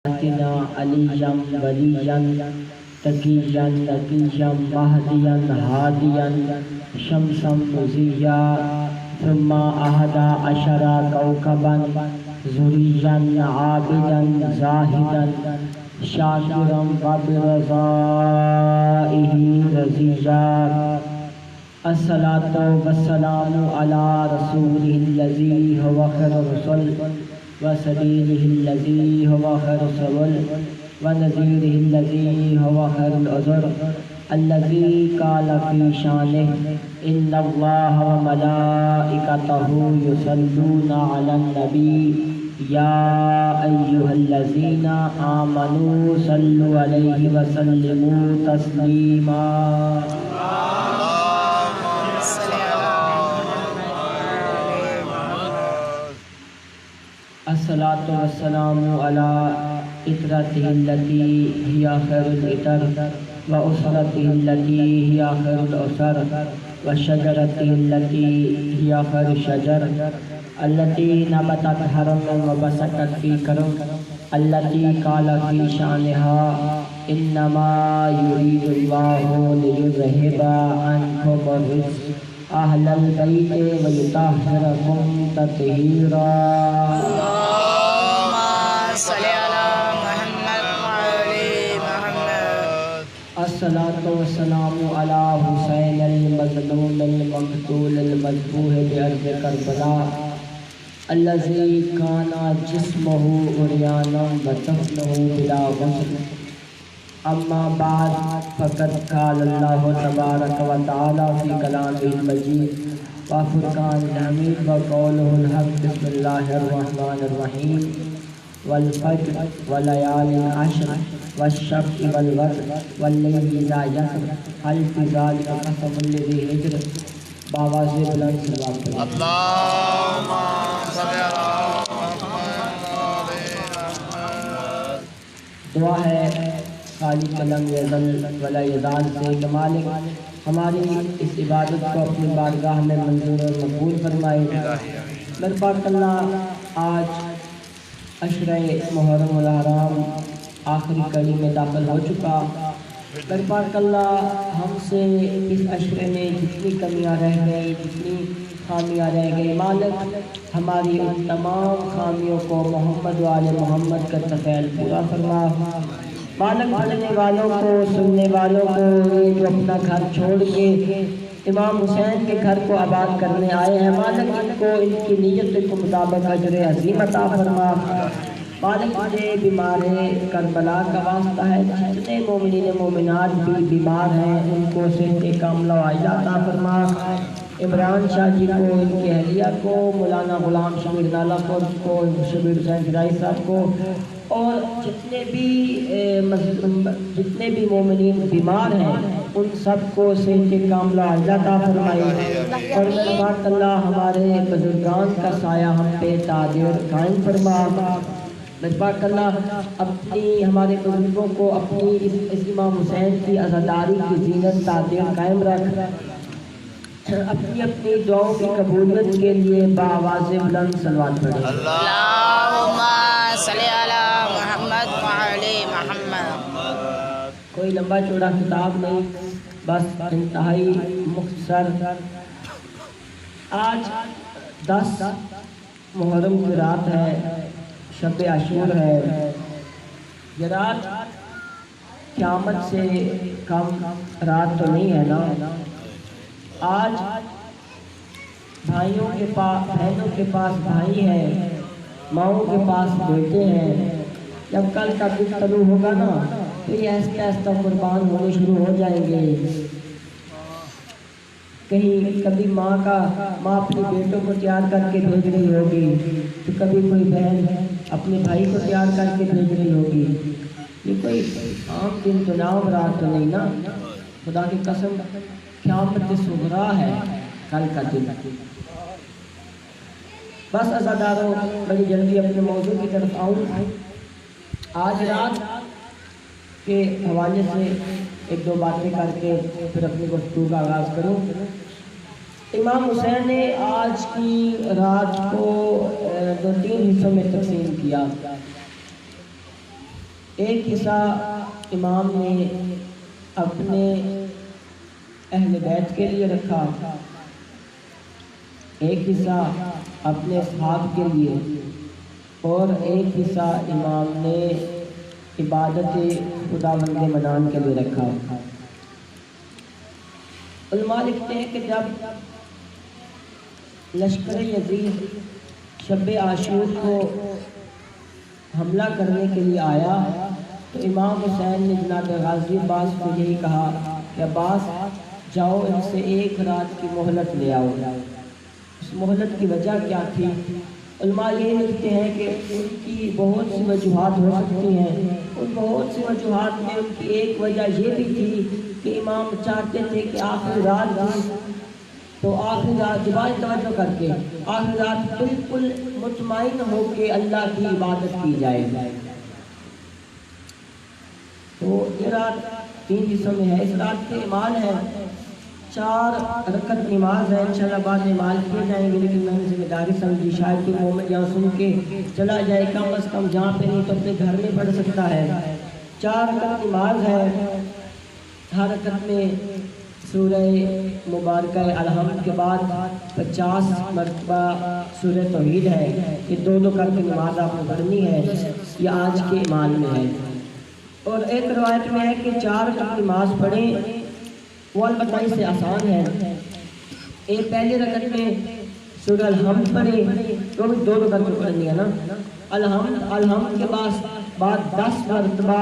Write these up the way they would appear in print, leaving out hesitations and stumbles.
آتنا عليا وليا تقيا نقيا مهديا هاديا شمسا مضيا ثم 11 كوكبا زريا عابدا زاهدا شاكرا وبرضائه رضيا الصلاة والسلام على رسوله الذي هو خير الرسل وسبيله الذي هو خير السبل ونذيره الذي هو خير العذر الذي قال في شانه إن الله وملائكته يصلون على النبي يا أيها الذين آمنوا صلوا عليه وسلموا تسليما الصلاة والسلام على إطرته التي هي خير الإطر وأسرته التي هي خير الأسر وشجرته التي هي خير الشجر التي نبتت حرما وبسطت في كرم التي قال في شأنها إنما يريد الله ليذهب عنكم الرجس أهل البيت ويطهركم تطهيرا الصلاة والسلام على حسين المظلوم المقتول المذبوح بأرض كربلاء الذي كان جسمه عريانا ودفنه بلا غسل أما بعد فقد قال الله تبارك وتعالى في كلامه المجيد وفرقان الحميد وقوله الحق بسم الله الرحمن الرحيم والفجر وليال عشر والشفع والوتر والليل إذا يسر هل في ذلك قسم لذي حجر بآواز بلند صلوات اللهم صل على دعا ہے خالق لم یزل ولا یزال سے کہ مالک ہماری اس عبادت کو اپنی بارگاہ میں منظور اور مقبول فرمائے. میرے پاک اللہ آج عشرہ محرم الحرام آخری کڑی میں داخل ہو چکا. میرے پاک اللہ ہم سے اس عشرے میں جتنی کمیاں رہ گئی جتنی خامیاں رہ گئی مالک ہماری ان تمام خامیوں کو محمد و آل محمد کا تفعیل پورا فرما. مالک پڑھنے والوں کو سننے والوں کو یہ جو اپنا گھر چھوڑ کے امام حسین کے گھر کو آباد کرنے آئے ہیں مالک ان کو ان کی نیت کے مطابق اجر عظیم عطا فرما. مالک مجھے بیمار کربلا کا واسطہ ہے جتنے مومنین مومنات بھی بیمار ہیں ان کو صحت کاملہ و عاجلہ عطا فرما. عمران شاہ جی کو ان کی اہلیہ کو مولانا غلام شبیر نالہ کو شبیر حسین فرائی صاحب کو اور جتنے بھی مومنین بیمار ہیں ان سب کو صحت کاملہ عاجلہ عطا فرمائے. اور میرے پاک اللہ ہمارے بزرگان کا سایہ ہم پہ تعدیر قائم فرما. میرے پاک اللہ اپنی ہمارے بزرگوں کو اپنی اس امام حسین کی عزاداری کی زینت تعدیر قائم رکھ. اپنی اپنی دعاؤں کی قبولیت کے لیے بآواز بلند صلوات پڑھیں. اللهم صل على محمد وعلى محمد. کوئی لمبا چوڑا کتاب نہیں بس انتہائی مختصر. آج 10 محرم کی رات ہے شب عاشور ہے. یہ رات قیامت سے کم رات تو نہیں ہے نا. آج بھائیوں کے پاس بہنوں کے پاس بھائی ہیں ماؤں کے پاس بیٹے ہیں. جب کل کا دن طلوع ہوگا نا تو یہ آہستہ آہستہ قربان ہونے شروع ہو جائیں گے. کہیں کبھی ماں اپنے بیٹوں کو تیار کر کے بھیج رہی ہوگی تو کبھی کوئی بہن اپنے بھائی کو تیار کر کے بھیج رہی ہوگی. یہ کوئی عام دن تو نام رات تو نہیں نا. خدا کی قسم قیامت صغریٰ ہے کل کا دن. بس عزاداروں بڑی جلدی اپنے موضوع کی طرف آؤں. آج رات کے حوالے سے ایک دو باتیں کر کے پھر اپنی گفتگو کا آغاز کروں. امام حسین نے آج کی رات کو 2-3 حصوں میں تقسیم کیا. ایک حصہ امام نے اپنے اہل بیت کے لیے رکھا، ایک حصہ اپنے اصحاب کے لیے، اور ایک حصہ امام نے عبادت خداوند منان کے لیے رکھا۔ علماء لکھتے ہیں کہ جب لشکر یزید شب عاشور کو حملہ کرنے کے لیے آیا تو امام حسین نے جناب غازی عباس کو یہی کہا کہ عباس جاؤ ان سے ایک رات کی مہلت لے آؤ۔ اس مہلت کی وجہ کیا تھی؟ علماء یہ لکھتے ہیں کہ ان کی بہت سی وجوہات ہو سکتی ہیں، ان بہت سی وجوہات میں ان کی ایک وجہ یہ بھی تھی کہ امام چاہتے تھے کہ آخری رات تھی تو آخری رات دوبارہ توجہ کر کے آخری رات بالکل مطمئن ہو کے اللہ کی عبادت کی جائے۔ تو یہ رات 3 حصوں میں ہے۔ اس رات کے اعمال ہے 4 رکعت نماز ہے، انشاءاللہ بعد اعمال کیے جائیں گے، لیکن میں نے ذمہ داری سمجھی شاید کوئی مومن یہاں سن کے چلا جائے، کم از کم جہاں پہ نہیں تو اپنے گھر میں پڑھ سکتا ہے۔ 4 رکعت نماز ہے، ہر رکعت میں سورہ مبارکہ الحمد کے بعد 50 مرتبہ سورہ توحید ہے۔ یہ 2 کر کے نماز آپ کو پڑھنی ہے، یہ آج کے اعمال میں ہے۔ اور ایک روایت میں ہے کہ 4 رکعت نماز پڑھیں، وہ البتہ اس سے آسان ہے۔ ایک پہلی رکعت میں سورہ الحمد پڑھیں، تو بھی 2 کر کے پڑھنی ہے نا۔ الحمد کے بعد 10 مرتبہ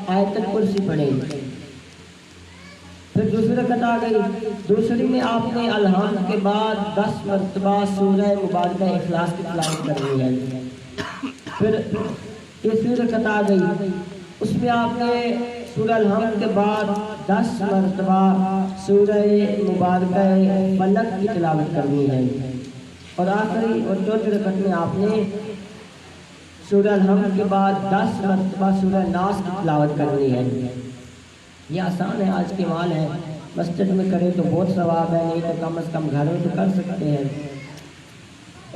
آیت الکرسی پڑھیں۔ پھر دوسری رکعت آ گئی، دوسری میں آپ نے الحمد کے بعد 10 مرتبہ سورہ مبارکہ اخلاص کی تلاوت کرنی ہے۔ پھر تیسری رکعت آ گئی، اس میں آپ نے سورہ الحمد کے بعد 10 مرتبہ سورہ مبارکہ فلق کی تلاوت کرنی ہے، اور آخری اور چوتھی رکعت میں آپ نے سورہ الحمد کے بعد 10 مرتبہ سورہ ناس کی تلاوت کرنی ہے۔ یہ آسان ہے، آج کے اعمال ہے، مسجد میں کریں تو بہت ثواب ہے، نہیں تو کم از کم گھر میں تو کر سکتے ہیں۔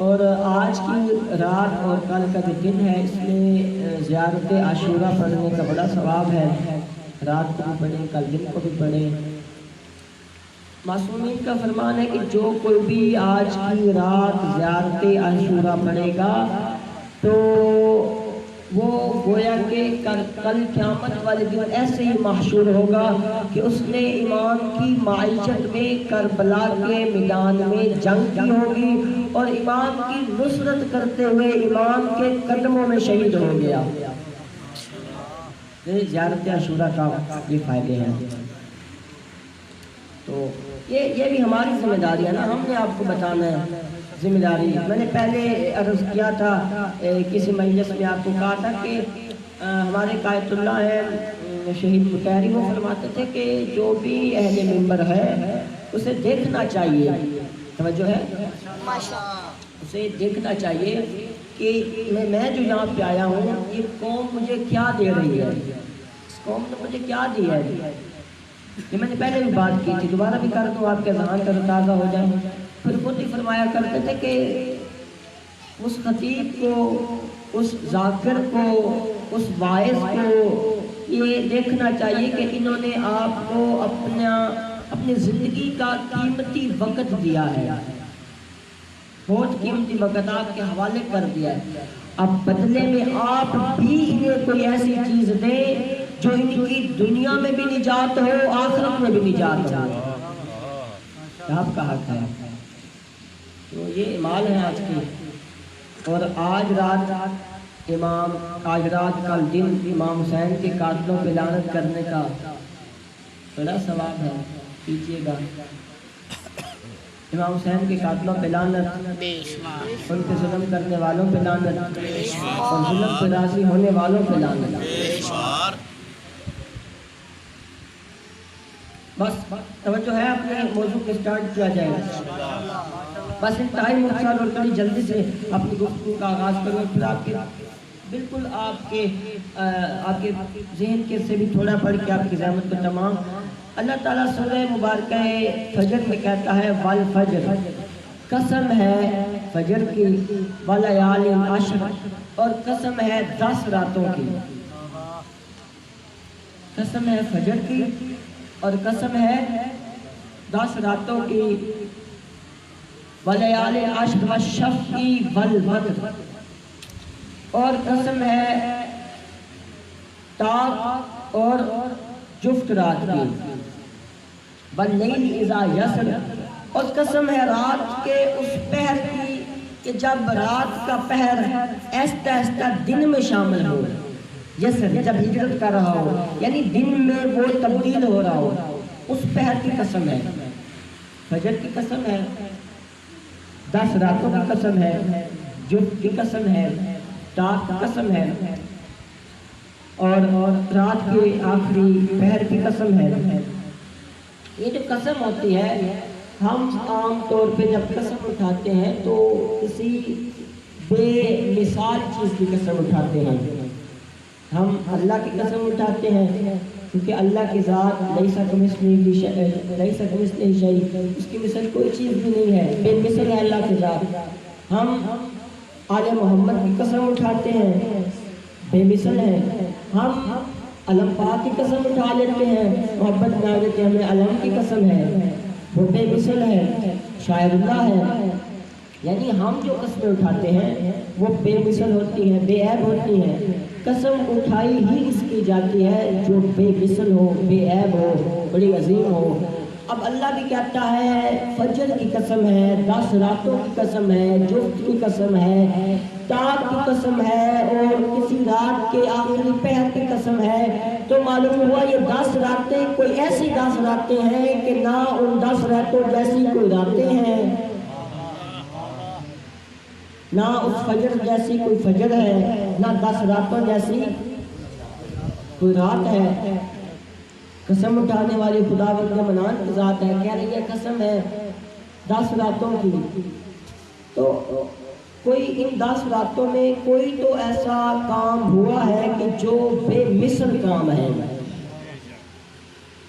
اور آج کی رات اور کل کا جو دن ہے اس میں زیارت عاشورہ پڑھنے کا بڑا ثواب ہے، رات کو بھی پڑھیں، کل دن کو بھی پڑھیں۔ معصومین کا فرمان ہے کہ جو کوئی بھی آج کی رات زیارت عاشورہ پڑھے گا تو وہ گویا کہ کل قیامت والے دن ایسے ہی محشور ہوگا کہ اس نے امام کی معیشت میں کربلا کے میدان میں جنگ کی ہوگی اور امام کی نصرت کرتے ہوئے امام کے قدموں میں شہید ہو گیا۔ زیارت عاشورہ کا یہ فائدے ہیں۔ تو یہ بھی ہماری ذمہ داری ہے نا، ہم نے آپ کو بتانا ہے ذمہ داری۔ میں نے پہلے عرض کیا تھا کسی مجلس میں آپ کو کہا تھا کہ ہمارے قائد اللہ ہے شہید مطہری، وہ فرماتے تھے کہ جو بھی اہل منبر ہے اسے دیکھنا چاہیے، توجہ ہے، اسے دیکھنا چاہیے کہ میں جو یہاں پہ آیا ہوں یہ قوم مجھے کیا دے رہی ہے، اس قوم نے مجھے کیا دیا ہے۔ یہ میں نے پہلے بھی بات کی تھی، دوبارہ بھی کر دوں آپ کے ذہن تر تازہ ہو جائیں۔ پھر خود ہی فرمایا کرتے تھے کہ اس خطیب کو، اس ذاکر کو، اس واعظ کو یہ دیکھنا چاہیے کہ انہوں نے آپ کو اپنی زندگی کا قیمتی وقت دیا ہے، بہت قیمتی وقت آپ کے حوالے کر دیا ہے۔ اب بدلے میں آپ بھی انہیں کوئی ایسی چیز دیں جو ان کی دنیا میں بھی نجات ہو، آخرت میں بھی نجات ہو، آپ کا حق ہے۔ تو یہ اعمال ہے آج کی۔ اور آج رات کل دن امام حسین کے قاتلوں پہ لعنت کرنے کا بڑا ثواب ہے، کیجیے گا۔ امام حسین کے قاتلوں پہ لعنت، ان کے ظلم کرنے والوں پہ لعنت، اور ظلم پہ راضی ہونے والوں پہ لعنت۔ بس توجہ ہے، اپنے موضوع کو سٹارٹ کیا جائے گا۔ بس انتہائی مختصر اور بڑی جلدی سے اپنی گفتگو کا آغاز کروں، پھر آپ کے بالکل آپ کے ذہن کے سے بھی تھوڑا پڑھ کے آپ کی زحمت کو تمام۔ اللہ تعالیٰ سورہ مبارکہ فجر میں کہتا ہے والفجر، قسم ہے فجر کی، ولیال عشر، اور قسم ہے 10 راتوں کی۔ قسم ہے فجر کی اور قسم ہے 10 راتوں کی، ولیال عشر والشفع والوتر، اور قسم ہے تاک اور جفت رات کی، واللیل اذا یسر، اور قسم ہے رات کے اس پہر کی کہ جب رات کا پہر ایستا ایستا دن میں شامل ہو، یسر جب ہجرت کر رہا ہو، یعنی دن میں وہ تبدیل ہو رہا ہو، اس پہر کی قسم ہے، فجر کی قسم ہے، 10 راتوں کی قسم ہے، جفت کی قسم ہے، تاک کی قسم ہے، اور رات کے آخری پہر کی قسم ہے۔ یہ جو قسم ہوتی ہے، ہم عام طور پہ جب قسم اٹھاتے ہیں تو کسی بے مثال چیز کی قسم اٹھاتے ہیں۔ ہم اللہ کی قسم اٹھاتے ہیں کیونکہ اللہ کی ذات لیس کمثلہ شیء، اس کی مثل کوئی چیز بھی نہیں ہے، بے مثل ہے اللہ کی ذات۔ ہم آل محمد کی قسم اٹھاتے ہیں، بے مثل ہے۔ ہم علم پاک کی قسم اٹھا لیتے ہیں، محبت نازت ہمیں علم کی قسم ہے، وہ بے مثل ہے، شاعر اللہ ہے۔ یعنی ہم جو قسمیں اٹھاتے ہیں وہ بے مثل ہوتی ہیں، بے عیب ہوتی ہیں۔ قسم اٹھائی ہی اس کی جاتی ہے جو بے مثل ہو، بے عیب ہو، بڑی عظیم ہو۔ اب اللہ بھی کہتا ہے فجر کی قسم ہے، 10 راتوں کی قسم ہے، جفت کی قسم ہے، تاک کی قسم ہے، اور کسی رات کے آخری پہر کی قسم ہے۔ تو معلوم ہوا یہ 10 راتیں کوئی ایسی 10 راتیں ہیں کہ نہ ان 10 راتوں جیسی کوئی راتیں ہیں، نہ اس فجر جیسی کوئی فجر ہے، نہ 10 راتوں جیسی کوئی رات ہے۔ قسم اٹھانے والی خداوند منان کی ذات ہے، کہہ رہی ہے قسم ہے 10 راتوں کی۔ تو کوئی ان 10 راتوں میں کوئی تو ایسا کام ہوا ہے کہ جو بے مثل کام ہے،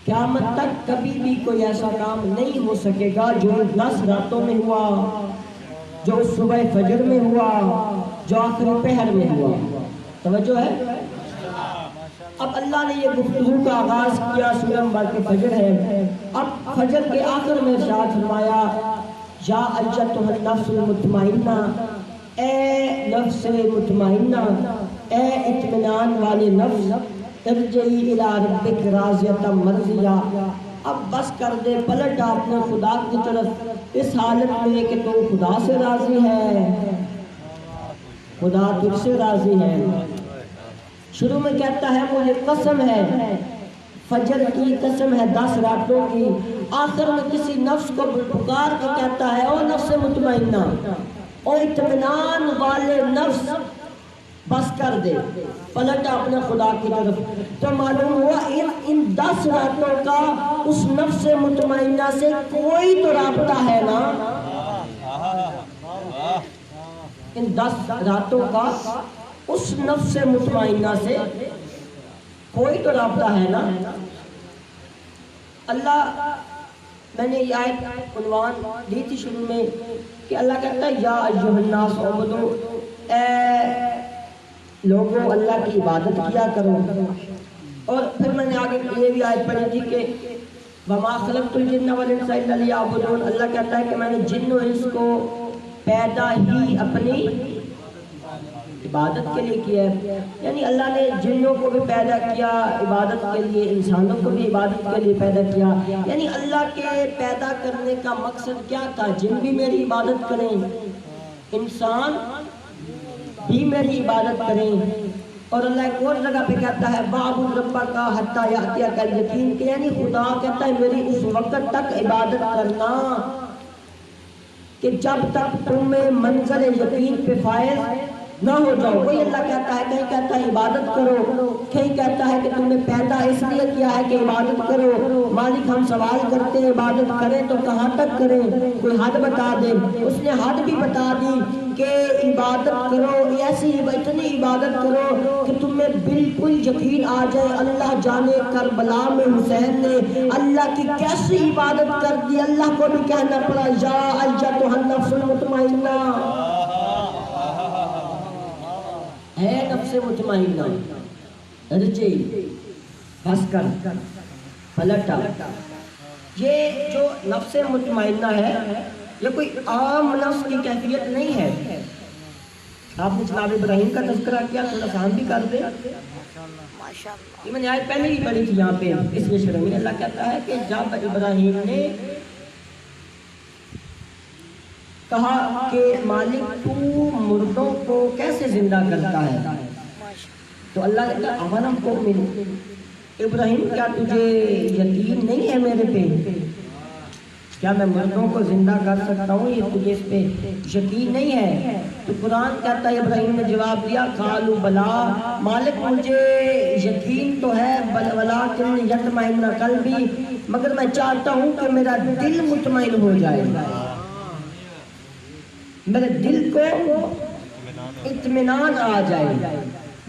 قیامت تک کبھی بھی کوئی ایسا کام نہیں ہو سکے گا جو ان 10 راتوں میں ہوا، جو صبح فجر میں ہوا، جو آخری پہر میں ہوا۔ توجہ ہے؟ اب اللہ نے یہ گفتگو کا آغاز کیا، سورہ مبارکہ فجر ہے۔ اب فجر کے آخر میں ارشاد فرمایا یا ایتھا النفس المطمئنہ، اے نفس مطمئنہ، اے اطمینان والے نفس، ارجعی الی ربک راضیۃ مرضیہ، اب بس کر دے، پلٹ اپنے خدا کی طرف اس حالت میں کہ تو خدا سے راضی ہے، خدا تجھ سے راضی ہے۔ شروع میں کہتا ہے مجھے قسم ہے، فجر کی قسم ہے 10 راتوں کی، آخر میں کسی نفس کو پکار کے کہتا ہے او نفس مطمئنہ، او اطمینان والے نفس، بس کر دے، پلٹ اپنے خدا کی طرف۔ تو معلوم ہوا ان 10 راتوں کا اس نفس مطمئنہ سے کوئی تو رابطہ ہے نا، ان 10 راتوں کا اس نفس مطمئنہ سے کوئی تو رابطہ ہے نا۔ اللہ، میں نے یہ آیت عنوان دی تھی شروع میں کہ اللہ کہتا ہے یا ایھا الناس اعبدوا، اے لوگوں اللہ کی عبادت کیا کرو۔ اور پھر میں نے آگے یہ بھی آیت پڑھی تھی کہ وما خلقت الجن والانس الا لیعبدون، اللہ کہتا ہے کہ میں نے جن و انس کو پیدا ہی اپنی عبادت کے لیے کیا ہے۔ یعنی اللہ نے جنوں کو بھی پیدا کیا عبادت کے لیے، انسانوں کو بھی عبادت کے لیے پیدا کیا۔ یعنی اللہ کے پیدا کرنے کا مقصد کیا تھا؟ جن بھی میری عبادت کریں، انسان بھی میری عبادت کریں۔ اور اللہ ایک اور جگہ پہ کہتا ہے وَاعْبُدْ رَبَّكَ حَتَّىٰ يَأْتِيَكَ الْيَقِينُ، کہ یعنی خدا کہتا ہے میری اس وقت تک عبادت کرنا کہ جب تک تمہیں منزل یقین پہ فائز نہ ہو جاؤ۔ کوئی اللہ کہتا ہے، کہیں کہتا ہے عبادت کرو، کہیں کہتا ہے کہ تم نے پیدا اس لیے کیا ہے کہ عبادت کرو۔ مالک ہم سوال کرتے ہیں عبادت کریں تو کہاں تک کریں؟ کوئی حد بتا دے۔ اس نے حد بھی بتا دی کہ عبادت کرو، ایسی اتنی عبادت کرو کہ تمہیں بالکل یقین آ جائے۔ اللہ جانے کربلا میں حسین نے اللہ کی کیسی عبادت کر دی، اللہ کو بھی کہنا پڑا یا ایھا النفس المطمئنہ، اے نفس مطمئنہ ارجعی ہنس کر پلٹا۔ یہ جو نفس مطمئنہ ہے یہ کوئی عام نفس کی کیفیت نہیں ہے۔ آپ نے جناب ابراہیم کا تذکرہ کیا، تھوڑا سا ہم بھی کر دیں۔ یہ میں نے آیت پہلے ہی پڑھی تھی یہاں پہ اس مشورے میں۔ اللہ کہتا ہے کہ جب ابراہیم نے کہا کہ مالک تو مردوں کو کیسے زندہ کرتا ہے، تو اللہ نے کہا اولم تؤمن، ابراہیم کیا تجھے یقین نہیں ہے میرے پہ، کیا میں مردوں کو زندہ کر سکتا ہوں، یہ تجھے اس پہ یقین نہیں ہے؟ تو قرآن کہتا ہے ابراہیم نے جواب دیا قالوا بلا، مالک مجھے یقین تو ہے، ولکن یطمئن قلبی، مگر میں چاہتا ہوں کہ میرا دل مطمئن ہو جائے، میرے دل کو اطمینان آ جائے،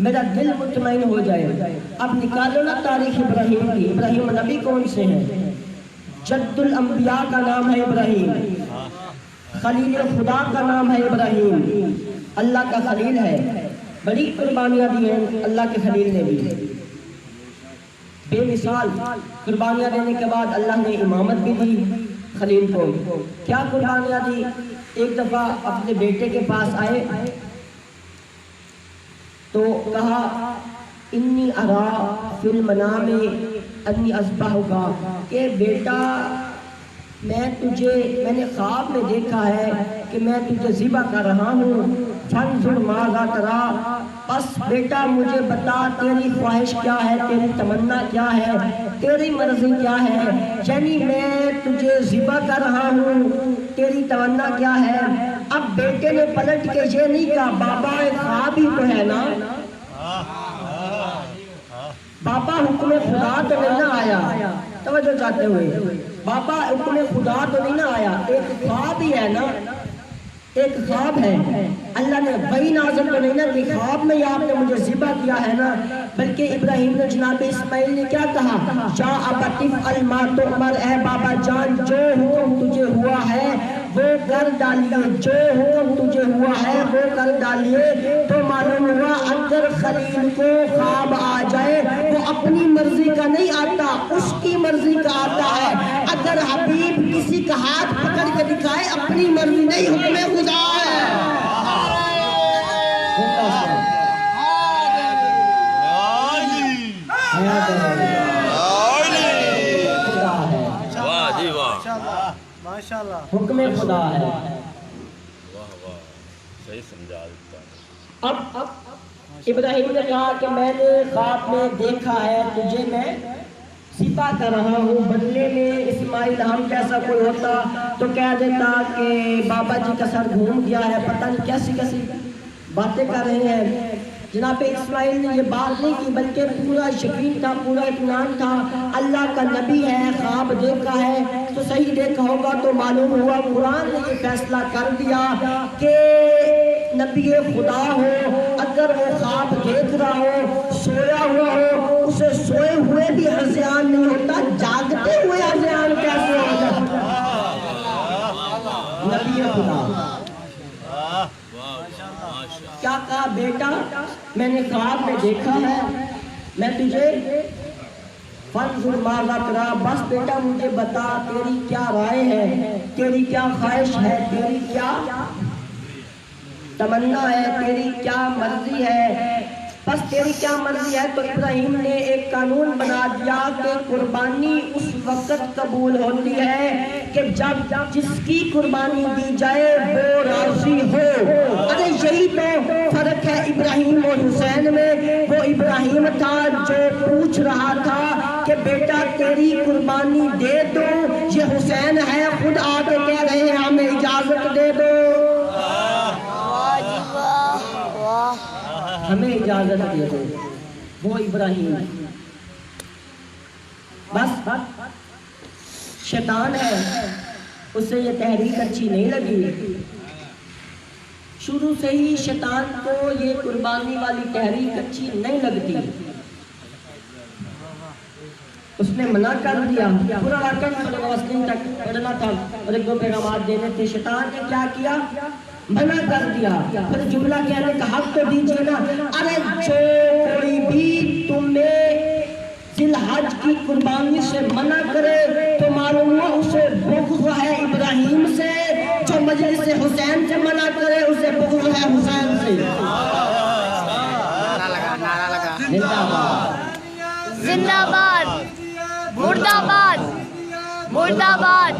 میرا دل مطمئن ہو جائے۔ اب نکالو نا تاریخ ابراہیم کی، ابراہیم نبی کون سے ہیں؟ جد الانبیاء کا نام ہے ابراہیم، خلیل خدا کا نام ہے ابراہیم، اللہ کا خلیل ہے، بڑی قربانیاں دی ہیں اللہ کے خلیل نے بھی، بے مثال قربانیاں دینے کے بعد اللہ نے امامت بھی دی خلیل کو۔ کیا قربانیاں دی؟ ایک دفعہ اپنے بیٹے کے پاس آئے تو کہا انی ارا فی المنام انی اذبحک، کہ بیٹا میں نے خواب میں دیکھا ہے کہ میں تجھے ذبح کر رہا ہوں، فانظر ماذا تری، بس بیٹا مجھے بتا تیری خواہش کیا ہے، تیری تمنا کیا ہے، تیری مرضی کیا ہے، یعنی میں تجھے ذبح کر رہا ہوں، تیری تمنا کیا ہے؟ اب بیٹے نے پلٹ کے یہ نہیں کہا بابا ایک خواب ہی تو ہے نا، بابا حکم خدا تو نہیں نہ آیا، توجہ چاہتے ہوئے، بابا حکم خدا تو نہیں نہ آیا، ایک خواب ہی ہے نا، ایک خواب ہے، اللہ نے وحی نازل تو نہیں نہ کہ خواب میں آپ نے مجھے ذبح کیا ہے نا، بلکہ ابراہیم نے جناب اسماعیل نے کیا کہا، یا ابت افعل ما تؤمر، اے بابا جان جو حکم تجھے ہوا ہے وہ کر ڈالیے، جو حکم تجھے ہوا ہے وہ کر ڈالیے۔ تو معلوم ہوا اگر خلیل کو خواب آ جائے وہ اپنی مرضی کا نہیں آتا، اس کی مرضی کا آتا ہے، اگر حبیب کسی کا ہاتھ پکڑ کے دکھائے اپنی مرضی نہیں، حکم خدا ہے۔ حکم خدا ہے۔ صحیح سمجھا دیتا ہے۔ اب ابراہیم نے کہا کہ میں نے خواب میں دیکھا ہے تجھے میں ذبح کر رہا ہوں، بدلے میں اسماعیل ہم جیسا کوئی ہوتا تو کہہ دیتا کہ بابا جی کا سر گھوم گیا ہے، پتہ نہیں کیسی کیسی باتیں کر رہے ہیں۔ جناب اسماعیل نے یہ بات نہیں کی بلکہ پورا یقین تھا، پورا اطمینان تھا، اللہ کا نبی ہے، خواب دیکھا ہے تو صحیح دیکھا ہوگا۔ تو معلوم ہوا قرآن نے یہ فیصلہ کر دیا کہ نبی خدا ہو اگر وہ خواب دیکھ رہا ہو، سویا ہوا ہو، اسے سوئے ہوئے بھی ہذیان نہیں ہوتا، جاگتے ہوئے ہذیان کیسے ہوتا؟ نبی خدا کیا کہا، بیٹا میں نے خواب میں دیکھا ہے، میں تجھے فانظر ماذا تری، بس بیٹا مجھے بتا تیری کیا رائے ہے، تیری کیا خواہش ہے، تیری کیا تمنا ہے، تیری کیا مرضی ہے، بس تیری کیا مرضی ہے۔ تو ابراہیم نے ایک قانون بنا دیا کہ قربانی اس وقت قبول ہوتی ہے کہ جب جس کی قربانی دی جائے وہ راضی ہو۔ ارے یہی تو فرق ہے ابراہیم اور حسین میں، وہ ابراہیم تھا جو پوچھ رہا تھا کہ بیٹا تیری قربانی دے دو، یہ حسین ہے خود آ کے کہہ رہے ہیں ہمیں اجازت دے دو، ہمیں اجازت دے دو۔ وہ ابراہیم بس شیطان ہے، اسے یہ تحریک اچھی نہیں لگی، شروع سے ہی شیطان کو یہ قربانی والی تحریک اچھی نہیں لگتی، اس نے منع کر دیا، پورا واقعہ وسلم تک پڑھنا تھا اور ایک دو پیغامات دینے تھے۔ شیطان نے کیا کیا، منع کر دیا، پھر جملہ کہنے کا حق تو دیجیے نا، ارے جو کوئی بھی تمہیں ذی الحجہ قربانی سے منع کرے تو معلوم ہوا اسے بغض ہے ابراہیم سے، جو مجلس حسین سے منع کرے اسے بغض ہے حسین سے۔ نعرہ لگا زندہ باد، زندہ باد، مرد آباد، مرد آباد۔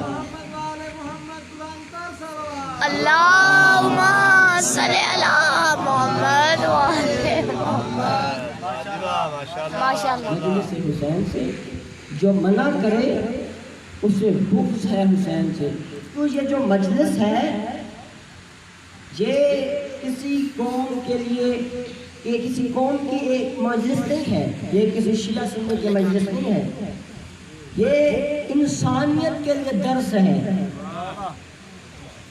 اللہم صلی علی محمد وعلی محمد۔ ماشاء اللہ۔ مجلس حسین سے جو منع کرے اسے بغض ہے حسین سے۔ تو یہ جو مجلس ہے یہ کسی قوم کے لیے، یہ کسی قوم کی ایک مجلس نہیں ہے، یہ کسی شیعہ سنی کی مجلس نہیں ہے، یہ انسانیت کے لیے درس ہے۔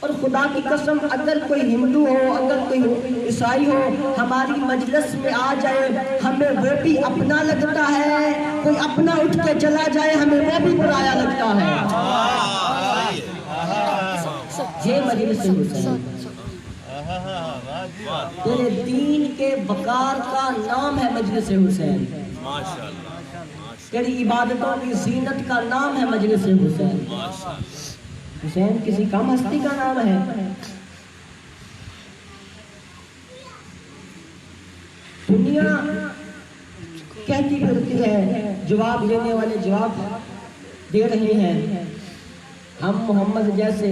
اور خدا کی قسم اگر کوئی ہندو ہو، اگر کوئی عیسائی ہو ہماری مجلس میں آ جائے ہمیں وہ بھی اپنا لگتا ہے، کوئی اپنا اٹھ کے چلا جائے ہمیں وہ بھی پرایا لگتا ہے۔ یہ مجلس حسین، تیرے دین کے وقار کا نام ہے مجلس حسین، تیری عبادتوں کی زینت کا نام ہے مجلس حسین۔ حسین کسی کم ہستی کا نام ہے؟ دنیا کہتی پھرتی ہے، جواب دینے والے جواب دے رہے ہیں، ہم محمد جیسے،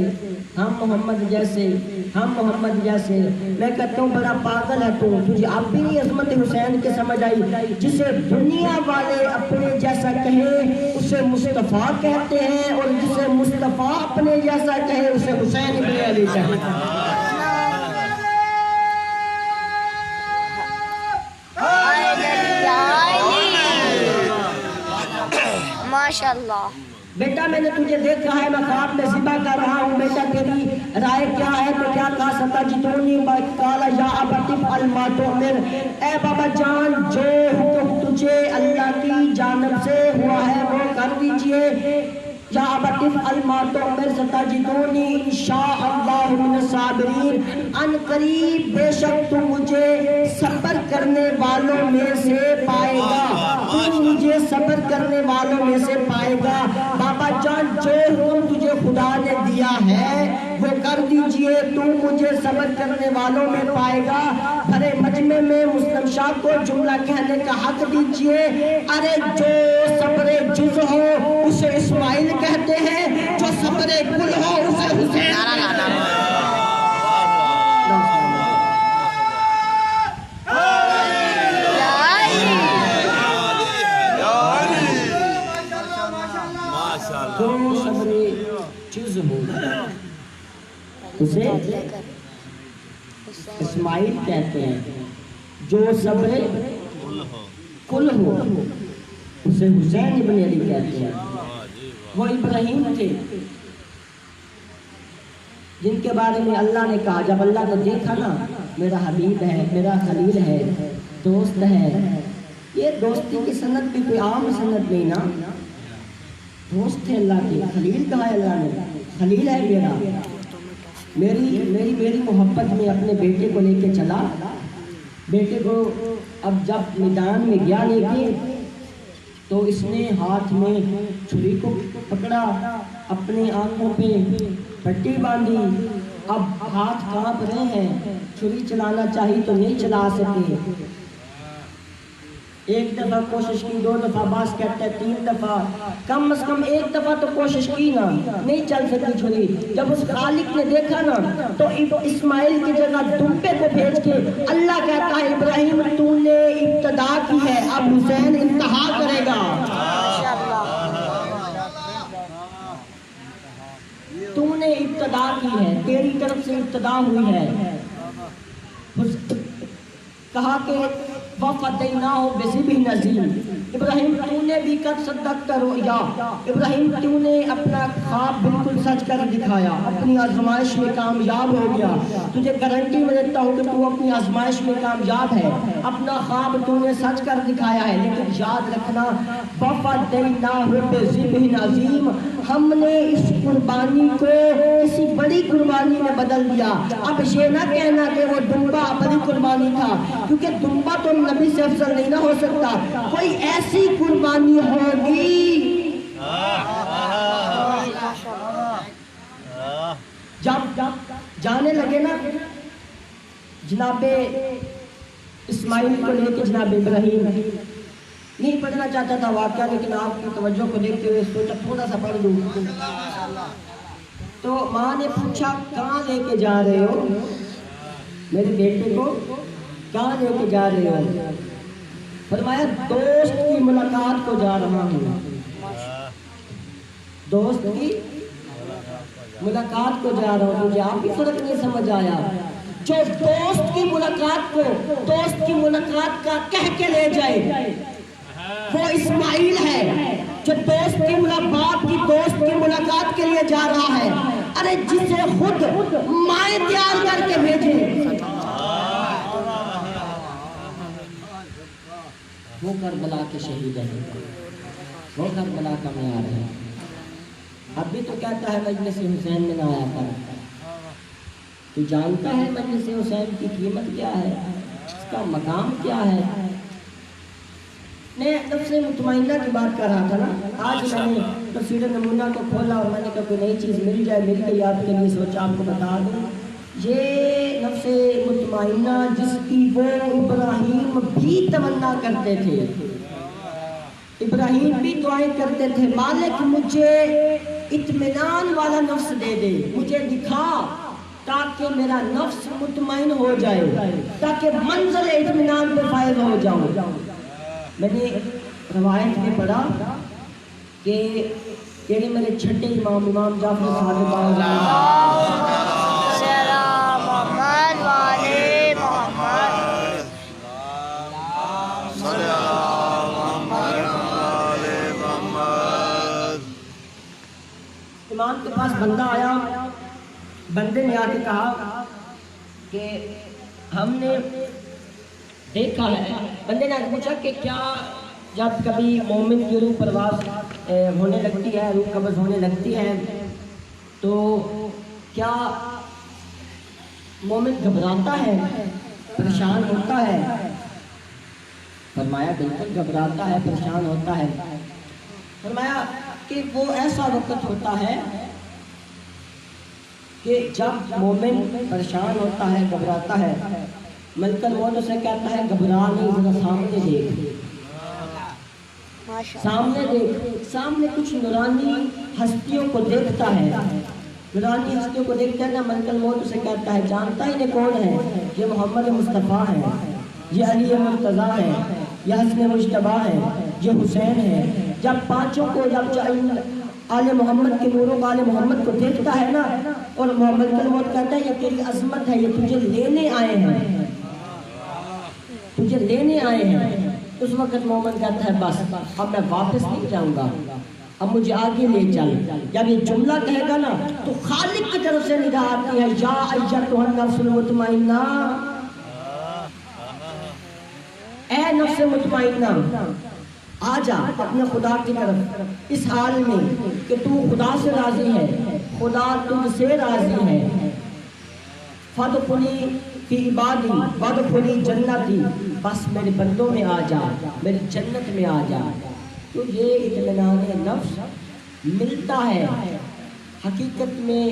ہم محمد جیسے، ہم محمد جیسے۔ میں کہتا ہوں بڑا پاگل ہے تو، تجھے اب بھی نہیں عظمت حسین کے سمجھ آئی؟ جسے دنیا والے اپنے جیسا کہیں اسے مصطفیٰ کہتے ہیں، اور جسے مصطفیٰ اپنے جیسا کہے اسے حسین ابن علی کہتے ہیں۔ ماشاء اللہ۔ بیٹا میں نے تجھے دیکھا ہے، میں خواب میں ذبح کر رہا ہوں، بیٹا تیری رائے کیا ہے؟ تو کیا کہا؟ ستجدونی قال یا ابت افعل ما تؤمر، اے بابا جان جو حکم تجھے اللہ کی جانب سے ہوا ہے وہ کر دیجئے۔ یا ابت افعل ما تؤمر ستجدونی انشاء اللہ من الصابرین، ان قریب بے شک تو مجھے صبر کرنے والوں میں سے پائے گا، تو مجھے صبر کرنے والوں میں سے پائے گا۔ بابا جان جو حکم تجھے خدا نے دیا ہے وہ کر دیجئے، تو مجھے صبر کرنے والوں میں پائے گا۔ بھرے مجمع میں مسلم شاہ کو جملہ کہنے کا حق دیجئے۔ ارے جو صبر جز ہو اسے اسماعیل کہتے ہیں، جو صبر کل ہو اسے حسین جو صبر جز ہو اسے اسماعیل کہتے ہیں، جو صبر کل ہو اسے حسین ابن علی کہتے ہیں۔ وہ ابراہیم تھے جن کے بارے میں اللہ نے کہا، جب اللہ نے دیکھا نا میرا حبیب ہے، میرا خلیل ہے، دوست ہے، یہ دوستی کی سند بھی کوئی عام سند نہیں نا، دوست ہے اللہ کی۔ خلیل کہا ہے اللہ نے، خلیل ہے میرا، میری محبت میں اپنے بیٹے کو لے کے چلا۔ بیٹے کو اب جب میدان میں گیا لے کے تو اس نے ہاتھ میں چھری کو پکڑا، اپنے آنکھوں پہ پٹی باندھی، اب ہاتھ کانپ رہے ہیں، چھری چلانا چاہیے تو نہیں چلا سکے۔ ایک دفعہ کوشش کی، 2 دفعہ، بعض کہتے ہیں 3 دفعہ، کم از کم 1 دفعہ تو کوشش کی نا، نہیں چل سکی چھری۔ جب اس خالق نے دیکھا نا تو اسماعیل کی جگہ دمبے کو بھیج کے اللہ کہتا ہے ابراہیم تو نے ابتدا کی ہے، اب حسین انتہا کرے گا۔ تو نے ابتدا کی ہے، تیری طرف سے ابتدا ہوئی ہے۔ کہا کہ وَفَدَيْنَاهُ بِذِبْحٍ عَظِيمٍ، ابراہیم تو نے بھی قد صدقت رؤیا، ابراہیم تو نے اپنا خواب بالکل سچ کر دکھایا، اپنی آزمائش میں کامیاب ہو گیا۔ تجھے گارنٹی میں دیتا ہوں کہ تو اپنی آزمائش میں کامیاب ہے، اپنا خواب تو نے سچ کر دکھایا ہے، لیکن یاد رکھنا وَفَدَيْنَاهُ بِذِبْحٍ عَظِيمٍ، ہم نے اس قربانی کو کسی بڑی قربانی میں بدل دیا۔ اب یہ نہ کہنا کہ وہ دمبا بڑی قربانی تھا، کیونکہ دمبا تو نبی سے افضل نہیں نہ ہو سکتا. کوئی ایسی قربانی ہوگی جب جانے لگے نا جناب اسماعیل کو لے کے جناب ابراہیم نہیں پڑھنا چاہتا تھا واقعہ لیکن آپ کی توجہ کو دیکھتے ہوئے سوچا تھوڑا سا پڑھ دوں. تو ماں نے پوچھا کہاں لے کے جا رہے ہو میرے بیٹے کو, کہاں لے کے جا رہے ہو؟ فرمایا دوست کی ملاقات کو جا رہا ہوں. دوست کی ملاقات کو جا رہا ہوں. مجھے آپ کی فرق نہیں سمجھ آیا. جو دوست کی ملاقات کو دوست کی ملاقات کا کہہ کے لے جائے وہ اسماعیل ہے جو دوست کی باپ کی دوست کی ملاقات کے لیے جا رہا ہے. ارے جسے خود مائیں تیار کر کے بھیجے وہ کربلا کے شہید ہے, وہ کربلا کا معیار ہے. اب بھی تو کہتا ہے مجلس حسین میں نہ آیا کر. تو جانتا ہے مجلس حسین کی قیمت کیا ہے, اس کا مقام کیا ہے. میں نفس مطمئنہ کی بات کر رہا تھا نا, آج میں نے تفسیر نمونہ کو کھولا اور میں نے کہا کوئی نئی چیز مل جائے مل گئی آپ کے لیے, سوچا آپ کو بتا دوں. یہ نفس مطمئنہ جس کی وہ ابراہیم بھی تمنا کرتے تھے, ابراہیم بھی دعائیں کرتے تھے مالک مجھے اطمینان والا نفس دے دے, مجھے دکھا تاکہ میرا نفس مطمئن ہو جائے, تاکہ منزل اطمینان پہ فائز ہو جاؤں. میں نے روایت میں پڑھا کہ میرے چھٹے امام جعفر صادق امام کے پاس بندہ آیا, بندے نے آ کے کہا کہ ہم نے دیکھا ہے. بندے نے پوچھا کہ کیا جب کبھی مومن کی روح پرواز ہونے لگتی ہے, روح قبض ہونے لگتی ہے, تو کیا مومن گھبراتا ہے, پریشان ہوتا ہے؟ فرمایا بالکل گھبراتا ہے, پریشان ہوتا ہے. فرمایا کہ وہ ایسا وقت ہوتا ہے کہ جب مومن پریشان ہوتا ہے, گھبراتا ہے, ملک الموت اسے کہتا ہے گھبرا نہیں, ذرا سامنے دیکھ, سامنے دیکھ. سامنے کچھ نورانی ہستیوں کو دیکھتا ہے, نورانی ہستیوں کو دیکھتا ہے نا. ملک الموت اسے کہتا ہے جانتا ہی نہیں کون ہے, یہ محمد مصطفیٰ ہے, یہ علی مرتضیٰ ہے, یہ حسن مجتبیٰ ہے, یہ حسین ہے. جب پانچوں کو جب آل محمد کے نوروں آل محمد کو دیکھتا ہے نا, اور محمد الموت کہتا ہے یہ تیری عظمت ہے, یہ تجھے لینے آئے ہیں, تجھے لینے آئے ہیں. اس وقت مومن کہتا ہے بس اب میں واپس نہیں جاؤں گا, اب مجھے آگے لے چل. جب یہ جملہ کہے گا نا تو خالق کی طرف سے ندا آتی ہے یا ایتھا النفس المطمئنہ, اے نفس مطمئنہ آ جا اپنے خدا کی طرف اس حال میں کہ تو خدا سے راضی ہے, خدا تجھ سے راضی ہے. فادخلی فی عبادی وادخلی جنتی, بس میرے بندوں میں آ جا, میری جنت میں آ جا. تو یہ اطمینان نفس ملتا ہے حقیقت میں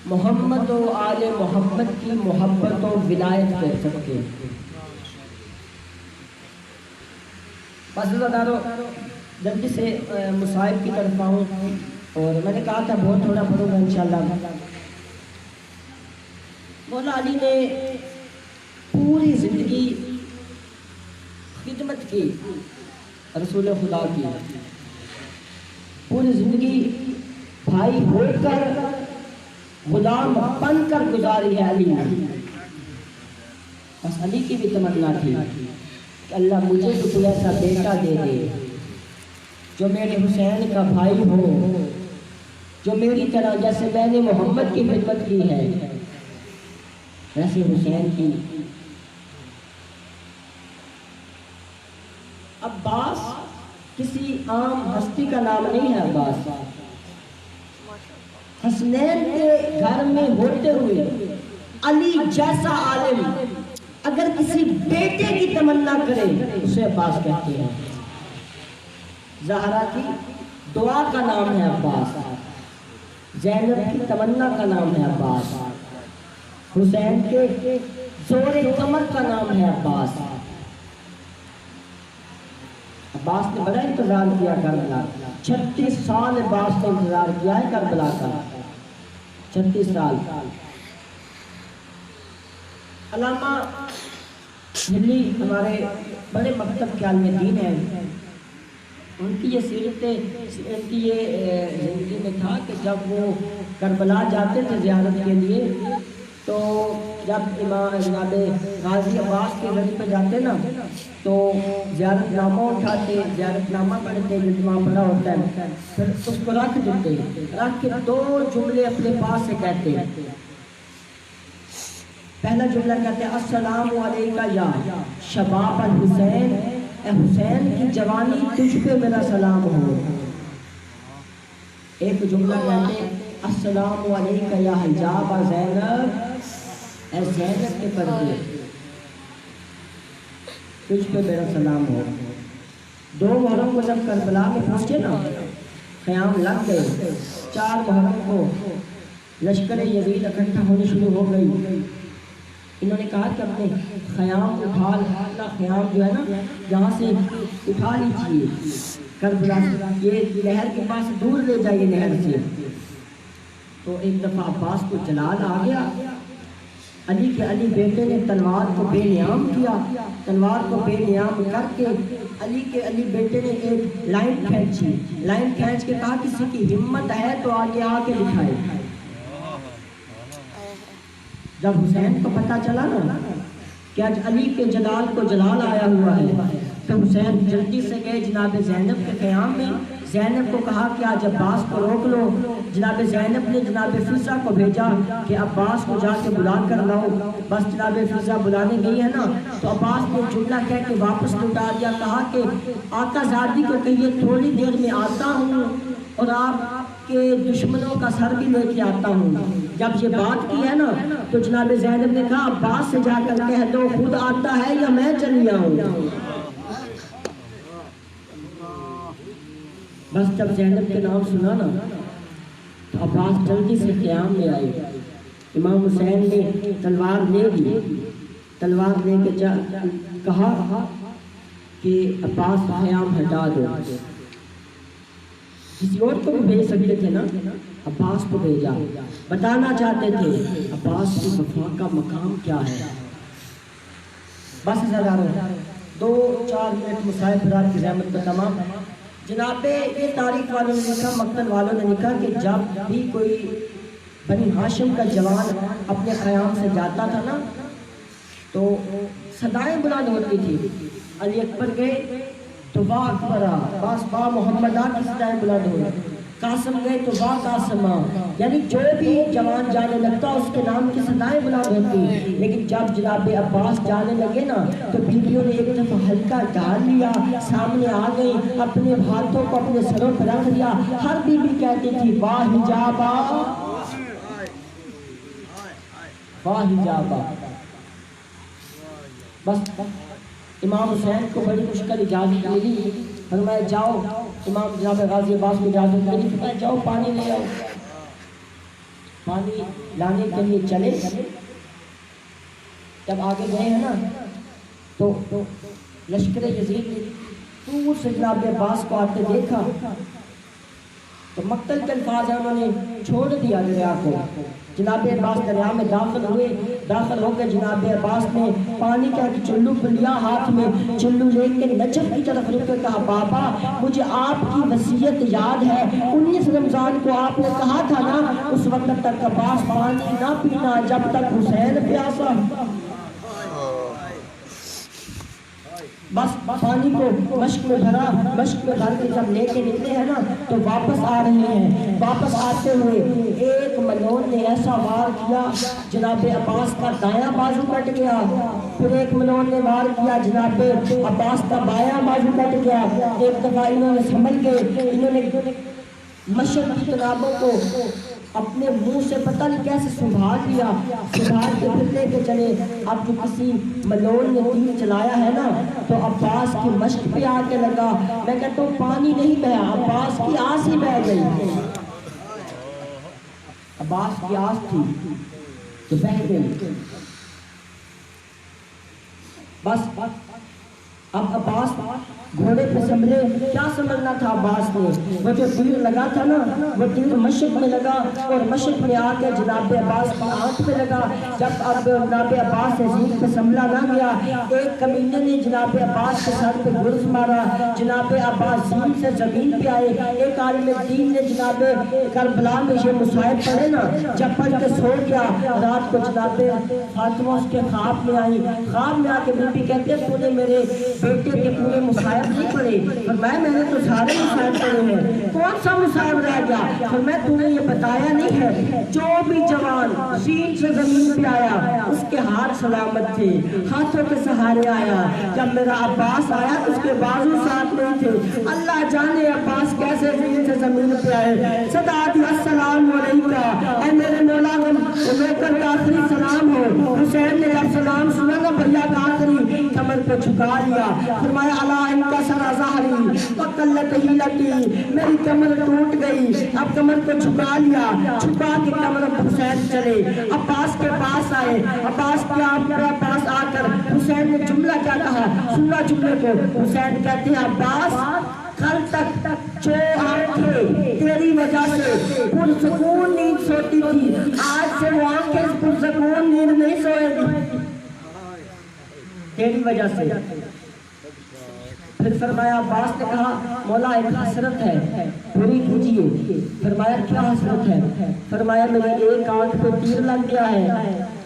محمد و آل محمد کی محبت و ولایت کر سکتے. بس دارو جلدی سے مصائب کی طرف آؤں, اور میں نے کہا تھا بہت تھوڑا پڑھوں گا انشاءاللہ. مولا علی نے پوری زندگی خدمت کی رسول خدا کی, پوری زندگی بھائی ہو کر غلام بن کر گزاری ہے علی نے. بس علی کی بھی تمنا تھی کہ اللہ مجھے تو کوئی ایسا بیٹا دے دے جو میرے حسین کا بھائی ہو, جو میری طرح جیسے میں نے محمد کی خدمت کی ہے ویسے حسین کی. عباس کسی عام ہستی کا نام نہیں ہے. عباس حسنین کے گھر میں ہوتے ہوئے علی جیسا عالم, اگر کسی بیٹے کی تمنا کرے اسے عباس کہتے ہیں. زہرا کی دعا کا نام ہے عباس، زینب کی تمنا کا نام ہے عباس، حسین کے زور کمر کا نام ہے عباس. عباس نے بڑا انتظار کیا کربلا، 36 سال عباس نے انتظار کیا ہے کربلا کا، 36 سال. علامہ ہلی ہمارے بڑے مکتب خیال میں دین ہیں، ان کی یہ سیرت، ان کی یہ زندگی میں تھا کہ جب وہ کربلا جاتے تھے زیارت کے لیے تو جب امام جناب غازی عباس کے گھر پہ جاتے نا تو زیارت نامہ اٹھاتے، زیارت نامہ پڑھتے جو وہاں پڑھا ہوتا ہے، پھر اس کو رکھ دیتے، رکھ کے 2 جملے اپنے پاس سے کہتے ہیں. پہلا جملہ کہتے ہیں السلام علیکہ یا شباب الحسین، اے حسین کی جوانی تجھ پہ میرا سلام ہو. ایک جملہ کہتے ہیں السلام علیکہ یا حجاب زینب، اے زینب کے پردے تجھ پہ میرا سلام ہو. 2 محرم کو جب کربلا میں پہنچے نا، قیام لگ گئے. 4 محرم کو لشکر یزید اکٹھا ہونے شروع ہو گئی. انہوں نے کہا کہ اپنے خیام اپنا خیام جو ہے نا یہاں سے اٹھا لیجیے، کربلا یہ نہر کے پاس دور لے جائیے نہر سے. تو ایک دفعہ عباس کو جلال آ گیا. علی کے علی بیٹے نے تلوار کو بے نیام کیا، تلوار کو بے نیام کر کے علی کے علی بیٹے نے ایک لائن کھینچی، لائن کھینچ کے کہا کسی کی ہمت ہے تو آگے آ کے دکھائے. جب حسین کو پتہ چلا نا کہ آج علی کے جلال کو جلال آیا ہوا ہے تو حسین جلدی سے گئے جناب زینب کے قیام میں. زینب کو کہا کہ آج عباس کو روک لو. جناب زینب نے جناب فضہ کو بھیجا کہ عباس کو جا کے بلا کر لاؤ. بس جناب فضہ بلانے گئی ہے نا تو عباس نے جملہ کہہ کے واپس لوٹا دیا، کہا کہ آقا زادی کو کہیے تھوڑی دیر میں آتا ہوں اور آپ کے دشمنوں کا سر بھی لے کے آتا ہوں. جب یہ بات کی ہے نا تو جناب زینب نے کہا عباس سے جا کر کہہ دو خود آتا ہے یا میں چلی آؤں. بس جب زینب کے نام سنا نا تو عباس جلدی سے قیام میں آئے. امام حسین نے تلوار لے لی، تلوار لے کے کہا کہ عباس قیام ہٹا دو. کسی اور کو بھی بھیج سکتے تھے نا، عباس کو بھیجا. بتانا چاہتے تھے عباس کی وفا کا مقام کیا ہے. بس ہزاروں 2-4 منٹ مسائل فرار کی زحمت کا تمام. جناب یہ تاریخ والوں نے لکھا، مقتل والوں نے لکھا کہ جب بھی کوئی بنی ہاشم کا جوان اپنے قیام سے جاتا تھا نا تو صدائیں بلند ہوتی تھی. علی اکبر گئے تو با اکبرہ، باس با محمدہ کی صدائیں بلند ہوئی. قاسم گئے تو با قاسمہ، یعنی جو بھی جوان جانے لگتا اس کے نام کی صدائیں بلند ہوتی. لیکن جب جناب عباس جانے لگے نا تو بیویوں نے ایک دفعہ ہلکا ڈال لیا، سامنے آ گئی، اپنے ہاتھوں کو اپنے سروں پر رکھ دیا. ہر بیوی کہتی تھی واہ حجابہ واہ حجابہ. بس امام حسین کو بڑی مشکل اجازت ملی، فرمایا جاؤ. امام جناب غازی عباس کو اجازت ملی، فرمایا جاؤ پانی لے آؤ. پانی لانے کے لیے چلے. جب آگے گئے ہیں نا تو لشکر یزید نے دور سے جناب عباس کو آتے دیکھا تو مقتل کے الفاظ ہیں انہوں نے چھوڑ دیا دریا کو. جناب عباس دریا میں داخل ہوئے، داخل ہو کے جناب عباس نے پانی کا ایک چلو لیا ہاتھ میں، چلو لے کے نجف کی طرف رک کے کہا بابا مجھے آپ کی وصیت یاد ہے، 19 رمضان کو آپ نے کہا تھا نا اس وقت تک عباس پانی نہ پینا جب تک حسین پیاسا. بس پانی کو مشک میں بھرا، مشک میں بھر کے جب لے کے نکلے ہیں نا تو واپس آ رہے ہیں. واپس آتے ہوئے ایک ملون نے ایسا وار کیا جناب عباس کا دایاں بازو کٹ گیا. پھر ایک ملون نے وار کیا جناب عباس کا بایاں بازو کٹ گیا. ایک دفعہ انہوں نے سنبھل کے انہوں نے مشرق کی تنابوں کو اپنے منہ سے پتہ نہیں کیسے سنبھال لیا، سنبھال کے پھر لے کے چلے۔ اب جو کسی ملون نے تیر چلایا ہے نا تو عباس کی مشق پہ آ کے لگا، میں کہتا ہوں پانی نہیں بہا، عباس کی آس ہی بہ گئی، عباس کی آس تھی تو بہ گئی۔ بس اب عباس گھوڑے پہ سنبھلے، کیا سمجھنا تھا عباس نے؟ وہ جو تیر لگا تھا نا وہ تیر مشرق میں لگا اور مشرق میں آ کے جناب عباس کی آنکھ پہ لگا۔ جب اب جناب عباس سے زیر پہ سنبھلا نہ گیا، ایک کمینے نے جناب عباس کے سر پہ گرز مارا، جناب عباس زیر سے زمین پہ آئے۔ ایک عالم دین نے جناب کربلا میں یہ مصائب پڑھے نا، جب پڑھ کے سو گیا، رات کو جناب فاطمہ اس کے خواب میں آئی، خواب میں آ کے بی بی کہتے تو نے میرے بیٹے کے پورے مصائب نہیں پڑے؟ فرمایا میں نے تو سارے مصائب پڑھے ہیں، کون سا مصائب رہ گیا؟ فرمایا تو نے یہ بتایا نہیں ہے، جو بھی جوان زین سے زمین پہ آیا اس کے ہاتھ سلامت تھے، ہاتھوں کے سہارے آیا۔ جب میرا عباس آیا اس کے بازو ساتھ نہیں تھے، اللہ جانے عباس کیسے زین سے زمین پہ آئے۔ صدا دی السلام علیکہ، اے میرے مولا نوکر کا آخری سلام ہو۔ حسین نے جب سلام سنا نا بھیا کا آخری کمر پہ جھکا لیا، فرمایا الا ان کا سرا ظہری وقلت ہیلتی، میری کمر ٹوٹ گئی، اب کمر کو جھکا لیا، جھکا کے کمر حسین چلے، عباس کے پاس آئے، عباس کے پاس آ کر حسین نے جملہ کیا کہا، سننا جملے کو۔ حسین کہتے ہیں عباس کل تک جو آنکھیں تیری وجہ سے پرسکون نیند سوتی تھی، آج سے وہ آنکھیں پرسکون نیند نہیں سوئے گی تیری وجہ سے۔ پھر فرمایا عباس نے کہا مولا ایک حسرت ہے پوری کیجیے۔ فرمایا کیا حسرت ہے؟ فرمایا میری ایک آنکھ پہ تیر لگ گیا ہے،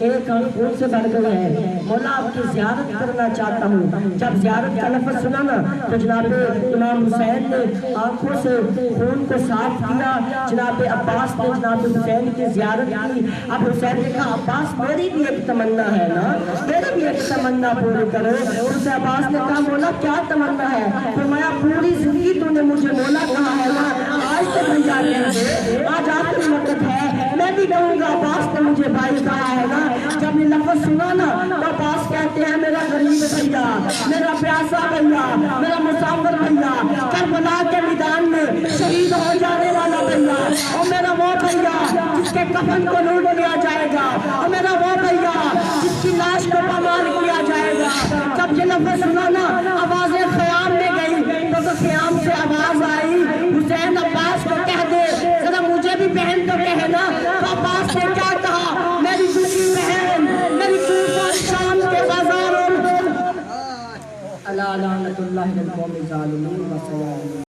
ایک آنکھ خون سے بھر گئی ہے، مولا آپ کی زیارت کرنا چاہتا ہوں۔ جب زیارت کا لفظ سنا نا تو جناب امام حسین نے آنکھوں سے خون کو صاف کیا، جناب عباس نے جناب حسین کی زیارت کی۔ اب حسین نے کہا عباس میری بھی ایک تمنا ہے نا، میری بھی ایک تمنا پوری کرو۔ اس سے عباس نے کہا مولا کیا تمنا ہے؟ فرمایا پوری زندگی تو نے مجھے مولا کہا ہے نا، آج تک نہیں جانے، آج آخری وقت ہے، میں بھی کہوں گا عباس نے مجھے بھائی کہا ہے نا۔ جب یہ لفظ سنا نا تو عباس کہتے ہیں میرا غریب بھیا، میرا پیاسا بھیا، میرا مسافر بھیا، کربلا کے میدان میں شہید ہو جانے والا بھیا، اور میرا وہ بھیا جس کے کفن کو لوٹ لیا جائے گا، اور میرا وہ بھیا جس کی لاش کو پامال کیا جائے گا۔ جب یہ لفظ سنا نا آوازیں خیام میں گئی تو خیام سے آواز آئی حسین عباس کو کہہ دے ذرا مجھے بھی بہن تو کہے نا۔ تو عباس نے کیا کہا میری دوسری بہن، میری کوفہ شام کے بازاروں میں اللہ لعنت اللہ علی القوم الظالمین و سلام